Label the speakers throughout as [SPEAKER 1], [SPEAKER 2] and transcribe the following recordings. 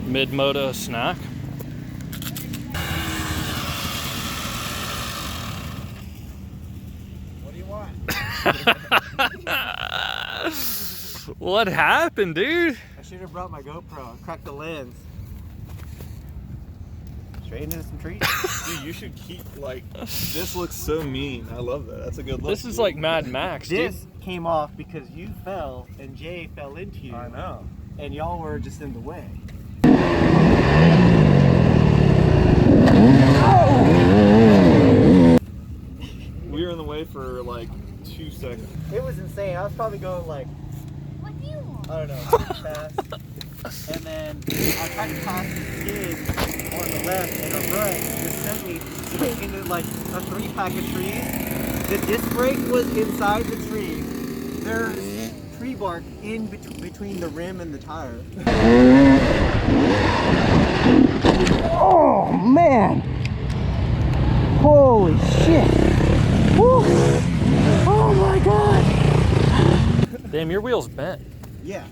[SPEAKER 1] Mid-moto snack.
[SPEAKER 2] What do you want?
[SPEAKER 1] What happened, dude?
[SPEAKER 2] I should have brought my GoPro and cracked the lens. Straight into some trees.
[SPEAKER 3] Dude, you should keep, like, this looks so mean. I love that. That's a good look.
[SPEAKER 1] This is like Mad Max, dude.
[SPEAKER 2] This came off because you fell and Jay fell into you.
[SPEAKER 3] I know.
[SPEAKER 2] And y'all were just in the way.
[SPEAKER 3] We were in the way for like 2 seconds.
[SPEAKER 2] It was insane. I was probably going like,
[SPEAKER 4] What do you want?
[SPEAKER 2] I don't know, super fast. And then I tried to pass the kid on the left and a right just sent me straight into like a 3-pack of trees. The disc brake was inside the tree. There's tree bark in between the rim and the tire. Oh man! Holy shit! Woo. Oh my god!
[SPEAKER 1] Damn, your wheel's bent.
[SPEAKER 2] Yeah.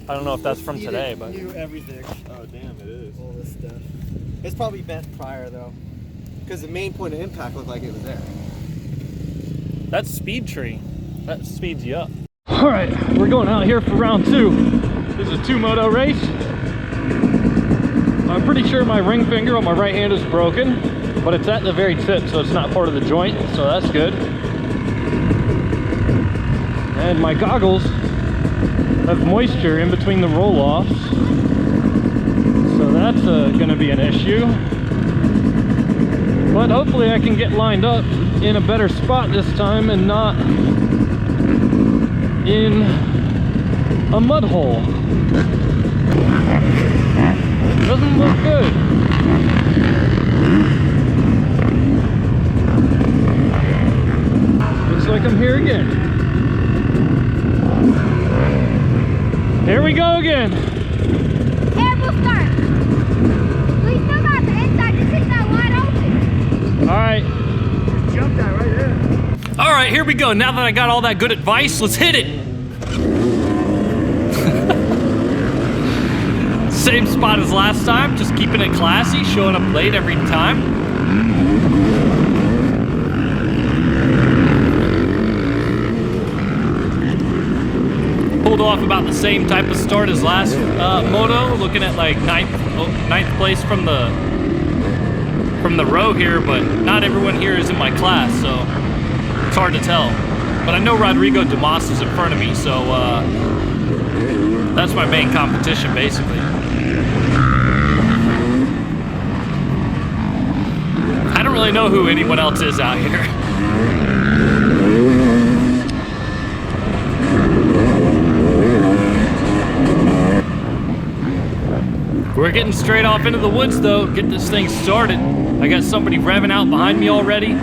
[SPEAKER 1] I don't know if that's from today, but
[SPEAKER 2] New everything.
[SPEAKER 3] Oh, damn, it is.
[SPEAKER 2] All this stuff. It's probably bent prior though, because the main point of impact looked like it was there.
[SPEAKER 1] that's speed tree. That speeds you up. All right, we're going out here for round 2. This is a 2-moto race. I'm pretty sure my ring finger on my right hand is broken, but it's at the very tip, so it's not part of the joint, so that's good. And my goggles have moisture in between the roll-offs, so that's gonna be an issue. But hopefully I can get lined up in a better spot this time and not in a mud hole. Doesn't look good. Looks like I'm here again. Here we go again.
[SPEAKER 4] Terrible start. We still got the inside. Just hit that wide open.
[SPEAKER 1] All right.
[SPEAKER 2] Just jump that right there.
[SPEAKER 1] All right, here we go. Now that I got all that good advice, let's hit it. Same spot as last time, just keeping it classy, showing up late every time. Pulled off about the same type of start as last moto, looking at like ninth place from the row here, but not everyone here is in my class, so it's hard to tell. But I know Rodrigo Damas is in front of me, so that's my main competition, basically. I don't really know who anyone else is out here. We're getting straight off into the woods though, get this thing started. I got somebody revving out behind me already.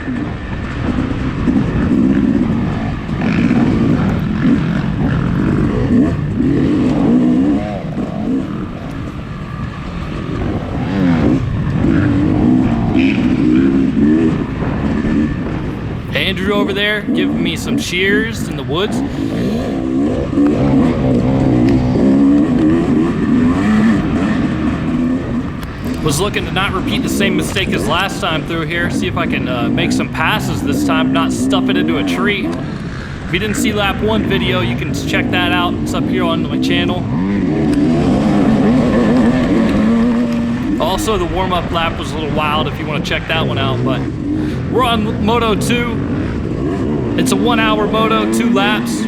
[SPEAKER 1] Andrew over there giving me some cheers in the woods. Was looking to not repeat the same mistake as last time through here. See if I can make some passes this time, not stuff it into a tree. If you didn't see lap 1 video, you can check that out. It's up here on my channel. Also, the warm-up lap was a little wild if you want to check that one out, but we're on Moto 2. It's a 1-hour moto, 2 laps.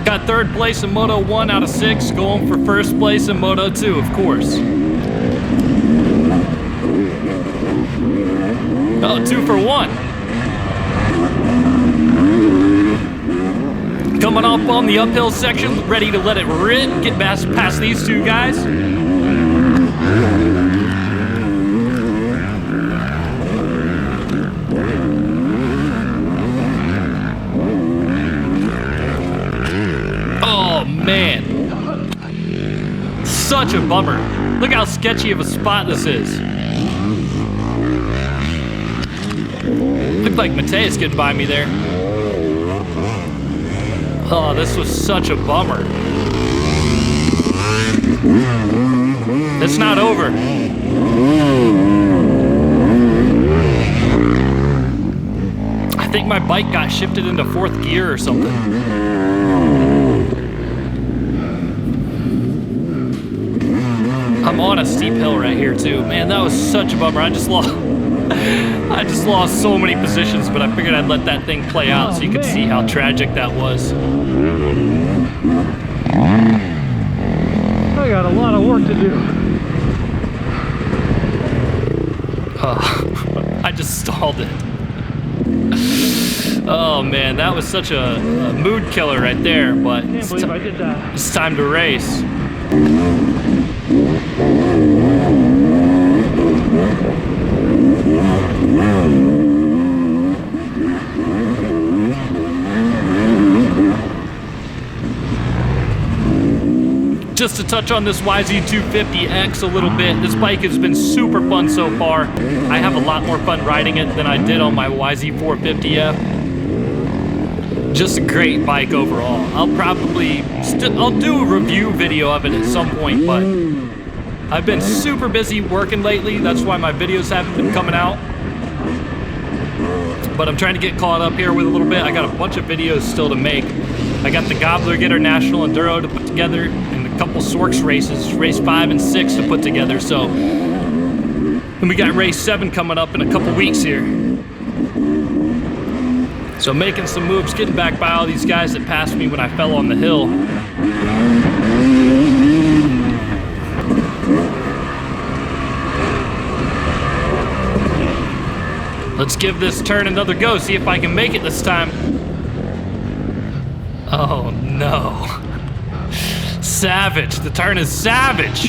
[SPEAKER 1] Got 3rd place in Moto 1 out of 6, going for 1st place in Moto 2, of course. Oh, 2 for 1. Coming up on the uphill section, ready to let it rip, get past these 2 guys. Oh man, such a bummer. Look how sketchy of a spot this is. Looked like Mateus getting by me there. Oh, this was such a bummer. It's not over. I think my bike got shifted into 4th gear or something. I'm on a steep hill right here too. Man, that was such a bummer. I just lost so many positions, but I figured I'd let that thing play out so you could see how tragic that was.
[SPEAKER 5] I got a lot of work to do.
[SPEAKER 1] I just stalled it. Oh man, that was such a mood killer right there, but
[SPEAKER 5] Can't believe I did that.
[SPEAKER 1] it's time to race. Just to touch on this YZ250X a little bit, this bike has been super fun so far. I have a lot more fun riding it than I did on my YZ450F. Just a great bike overall. I'll probably I'll do a review video of it at some point, but I've been super busy working lately. That's why my videos haven't been coming out. But I'm trying to get caught up here with a little bit. I got a bunch of videos still to make. I got the Gobbler Getter National Enduro to put together and a couple Sorks races, race 5 and 6 to put together. So, and we got race 7 coming up in a couple weeks here. So making some moves, getting back by all these guys that passed me when I fell on the hill. Let's give this turn another go, see if I can make it this time. Oh no. Savage, the turn is savage.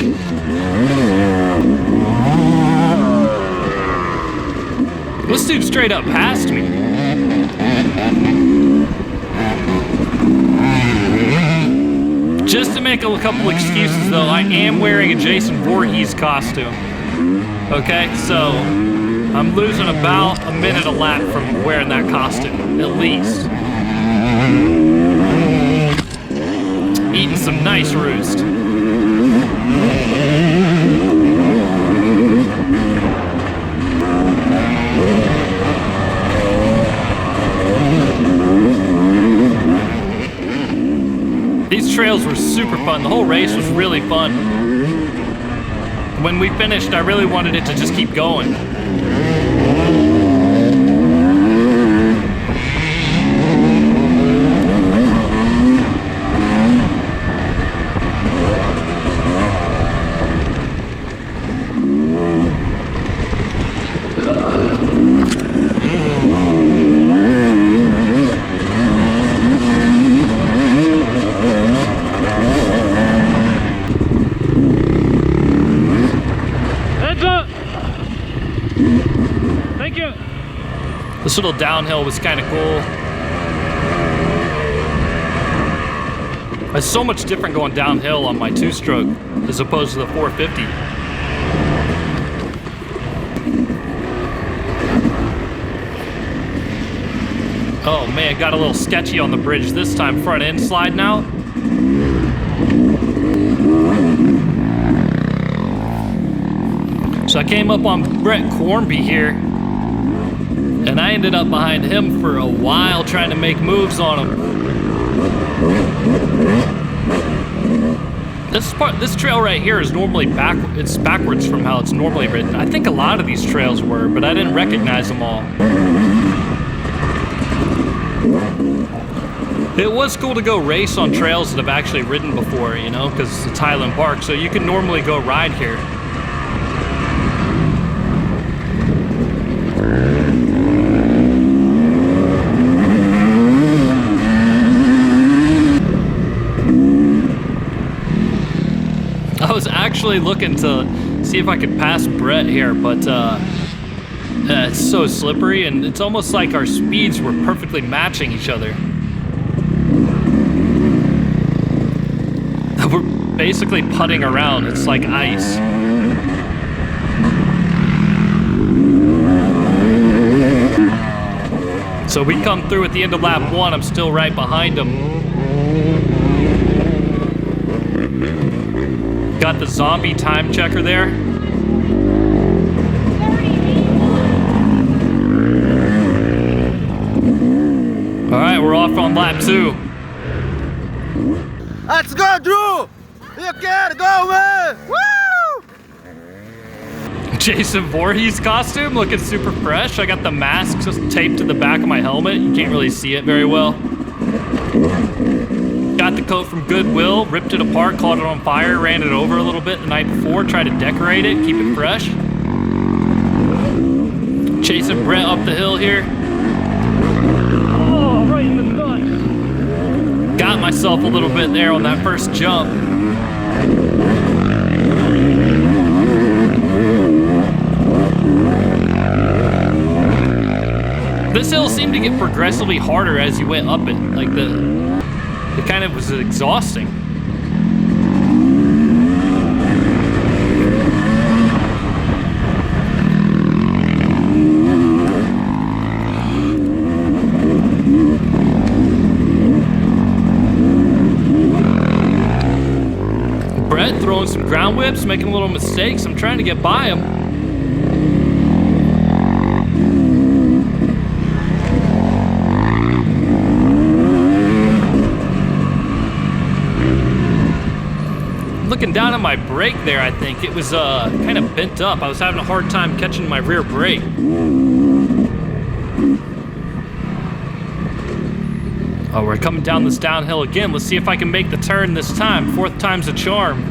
[SPEAKER 1] This dude straight up passed me. Just to make a couple excuses though, I am wearing a Jason Voorhees costume. Okay, so I'm losing about a minute a lap from wearing that costume, at least. Eating some nice roost. These trails were super fun. The whole race was really fun. When we finished, I really wanted it to just keep going. This little downhill was kind of cool. It's so much different going downhill on my 2-stroke as opposed to the 450. Oh man, got a little sketchy on the bridge this time. Front end slide now. So I came up on Brett Cornby here, and I ended up behind him for a while trying to make moves on him. This trail right here is normally backwards from how it's normally ridden. I think a lot of these trails were, but I didn't recognize them all. It was cool to go race on trails that I've actually ridden before, you know, because it's Highland Park, so you can normally go ride here. I was actually looking to see if I could pass Brett here, but it's so slippery, and it's almost like our speeds were perfectly matching each other. We're basically putting around. It's like ice. So we come through at the end of lap 1. I'm still right behind him. Got the zombie time checker there. All right, we're off on lap 2.
[SPEAKER 2] Let's go, Drew! You can go, man! Woo!
[SPEAKER 1] Jason Voorhees costume, looking super fresh. I got the mask just taped to the back of my helmet. You can't really see it very well. Got the coat from Goodwill, ripped it apart, caught it on fire, ran it over a little bit the night before, tried to decorate it, keep it fresh. Chasing Brett up the hill here.
[SPEAKER 5] Oh, right in the nuts.
[SPEAKER 1] Got myself a little bit there on that first jump. This hill seemed to get progressively harder as you went up it. Like it kind of was exhausting. Brett throwing some ground whips, making little mistakes. I'm trying to get by him. Looking down at my brake there, I think it was kind of bent up. I was having a hard time catching my rear brake. Oh, we're coming down this downhill again. Let's see if I can make the turn this time. 4th time's a charm.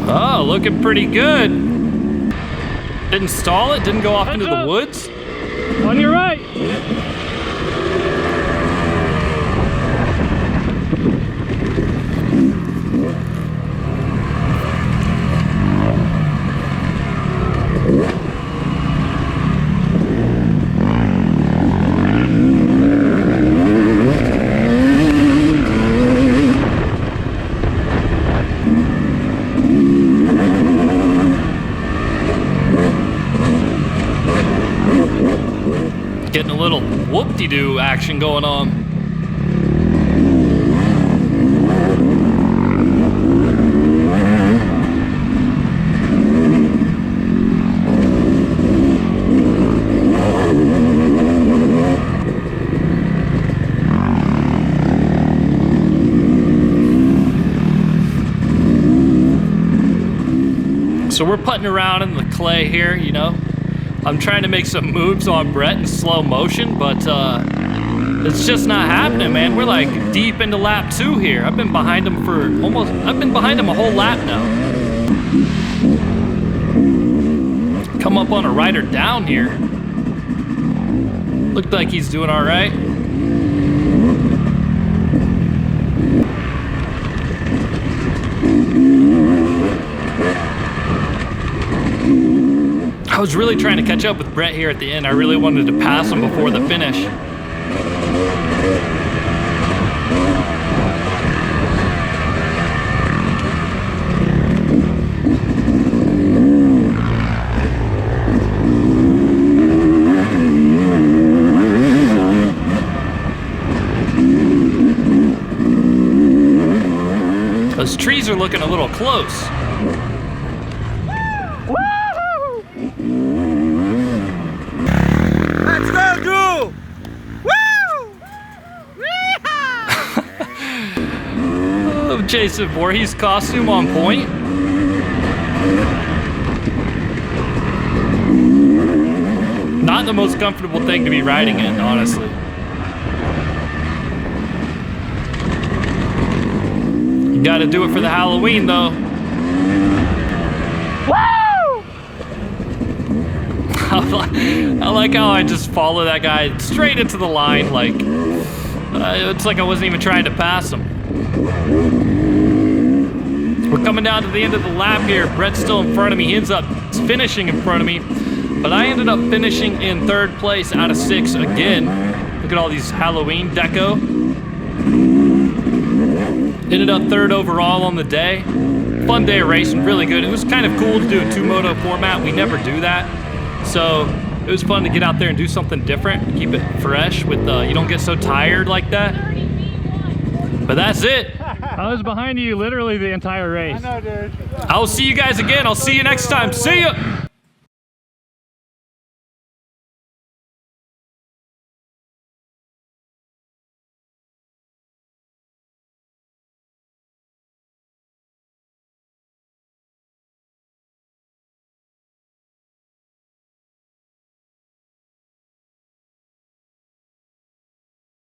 [SPEAKER 1] Oh, looking pretty good. Didn't stall it, didn't go off into the woods.
[SPEAKER 5] On your right.
[SPEAKER 1] Getting a little whoop-de-doo action going on. So we're putting around in the clay here, you know. I'm trying to make some moves on Brett in slow motion, but it's just not happening, man. We're like deep into lap 2 here. I've been behind him a whole lap now. Come up on a rider down here. Looked like he's doing all right. I was really trying to catch up with Brett here at the end. I really wanted to pass him before the finish. Those trees are looking a little close.
[SPEAKER 2] Let's go, Drew! Woo!
[SPEAKER 1] Oh, Jason Voorhees costume on point. Not the most comfortable thing to be riding in, honestly. You gotta do it for the Halloween, though.
[SPEAKER 5] Woo!
[SPEAKER 1] I like how I just follow that guy straight into the line, like it's like I wasn't even trying to pass him. We're coming down to the end of the lap here. Brett's still in front of me. He ends up finishing in front of me, but I ended up finishing in 3rd place out of 6 again. Look at all these Halloween deco. Ended up 3rd overall on the day. fun day of racing, really good. It was kind of cool to do a 2-moto format. We never do that. So it was fun to get out there and do something different, keep it fresh with, you don't get so tired like that. But that's it.
[SPEAKER 5] I was behind you literally the entire race.
[SPEAKER 2] I know, dude.
[SPEAKER 1] I'll see you guys again. I'll see you next time. See ya.